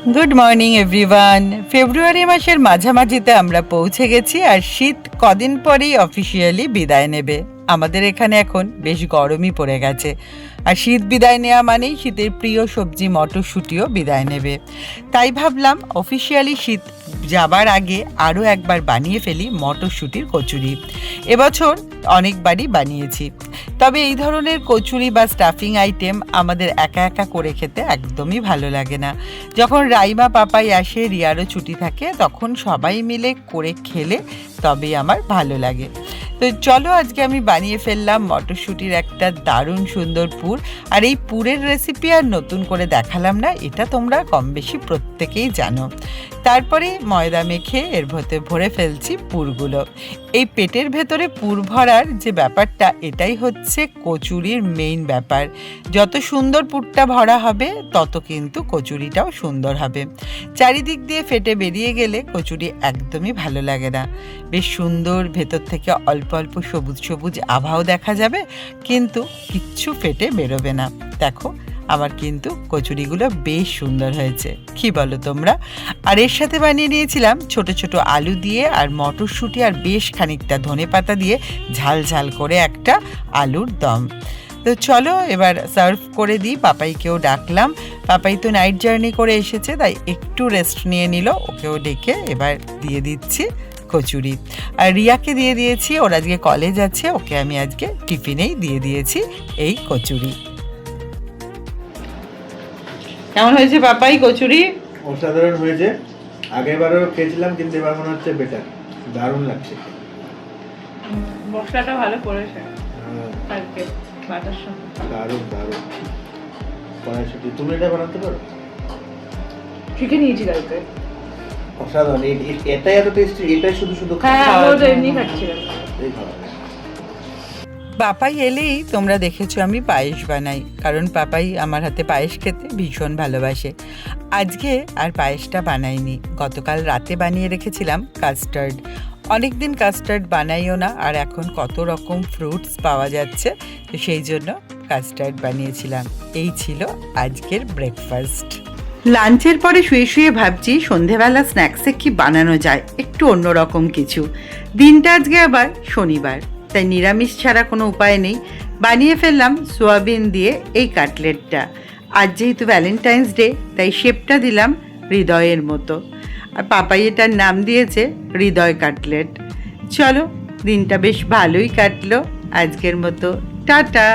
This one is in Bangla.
Good morning everyone. ফেব্রুয়ারি মাসের মাঝামাঝিতে আমরা পৌঁছে গেছি আর শীত কদিন পরেই অফিসিয়ালি বিদায় নেবে। আমাদের এখানে এখন বেশ গরমই পড়ে গেছে, আর শীত বিদায় নেওয়া মানেই শীতের প্রিয় সবজি মটরশুঁটিও বিদায় নেবে। তাই ভাবলাম অফিসিয়ালি শীত যাবার আগে আরও একবার বানিয়ে ফেলি মটরশুঁটির কচুরি। এবছর অনেকবারই বানিয়েছি, তবে এই ধরনের কচুরি বা স্টাফিং আইটেম আমাদের একা একা করে খেতে একদমই ভালো লাগে না। যখন রাইমা পাপাই আসে, রিয়ারও ছুটি থাকে, তখন সবাই মিলে করে খেলে তবেই আমার ভালো লাগে। তো চলো আজকে আমি বানিয়ে ফেললাম মটরশুঁটির একটা দারুণ সুন্দর পুর। আর এই পুরের রেসিপি আর নতুন করে দেখালাম না, এটা তোমরা কম বেশি প্রত্যেকেই জানো। তারপরে ময়দা মেখে এর ভেতরে ভরে ফেলছি পুরগুলো। এই পেটের ভেতরে পুর ভরার যে ব্যাপারটা, এটাই হচ্ছে কচুরির মেইন ব্যাপার। যত সুন্দর পুরটা ভরা হবে তত কিন্তু কচুরিটাও সুন্দর হবে। চারিদিক দিয়ে ফেটে বেরিয়ে গেলে কচুরি একদমই ভালো লাগে না। বেশ সুন্দর ভেতর থেকে অল্প অল্প সবুজ সবুজ আভাও দেখা যাবে, কিন্তু কিচ্ছু ফেটে বেরোবে না। দেখো আমার কিন্তু কচুরিগুলো বেশ সুন্দর হয়েছে, কি বলো তোমরা? আর এর সাথে বানিয়ে নিয়েছিলাম ছোট ছোট আলু দিয়ে আর মটরশুঁটি আর বেশ খানিকটা ধনেপাতা দিয়ে ঝাল ঝাল করে একটা আলুর দম। তো চলো এবার সার্ভ করে দিই। পাপাইকেও ডাকলাম, পাপাই তো নাইট জার্নি করে এসেছে, তাই একটু রেস্ট নিয়ে নিল। ওকেও ডেকে এবার দিয়ে দিচ্ছি কচুরি। আর রিয়াকে দিয়ে দিয়েছি, ওর আজকে কলেজ আছে, ওকে আমি আজকে টিফিনেই দিয়ে দিয়েছি এই কচুরি। কেমন হয়েছে পাপাই কচুরি? অসাধারণ হয়েছে। আগেরবারও খেয়েছিলাম, কিন্তু এবার মনে হচ্ছে বেটার, দারুণ লাগছে। মশলাটা ভালো করেছে কালকে বাটার সঙ্গে। দারুণ দারুণ কড়াইশুঁটি। তুমি এটা বানাতে পারো? শিখে নিয়েছি কালকে। অসাধারণ। এটাই এত টেস্টি, এটাই শুধু শুধু হ্যাঁ, খাওয়া আমি তো এমনি খাচ্ছিলাম। এই খাওয়া। পাপাই এলেই তোমরা দেখেছো আমি পায়েস বানাই, কারণ পাপাই আমার হাতে পায়েস খেতে ভীষণ ভালোবাসে। আজকে আর পায়েসটা বানাইনি, গতকাল রাতে বানিয়ে রেখেছিলাম কাস্টার্ড। অনেক দিন কাস্টার্ড বানাইও না, আর এখন কত রকম ফ্রুটস পাওয়া যাচ্ছে, তো সেই জন্য কাস্টার্ড বানিয়েছিলাম। এই ছিল আজকের ব্রেকফাস্ট। লাঞ্চের পরে শুয়ে শুয়ে ভাবছি সন্ধেবেলা স্ন্যাক্সে কি বানানো যায়, একটু অন্যরকম কিছু। দিনটা আজকে আবার শনিবার, তাই নিরামিষ ছাড়া কোনো উপায় নেই। বানিয়ে ফেললাম সোয়াবিন দিয়ে এই কাটলেটটা। আজ যেহেতু ভ্যালেন্টাইন্স ডে, তাই শেপটা দিলাম হৃদয়ের মতো, আর পাপাই এটার নাম দিয়েছে হৃদয় কাটলেট। চলো, দিনটা বেশ ভালোই কাটলো আজকের মতো। টাটা।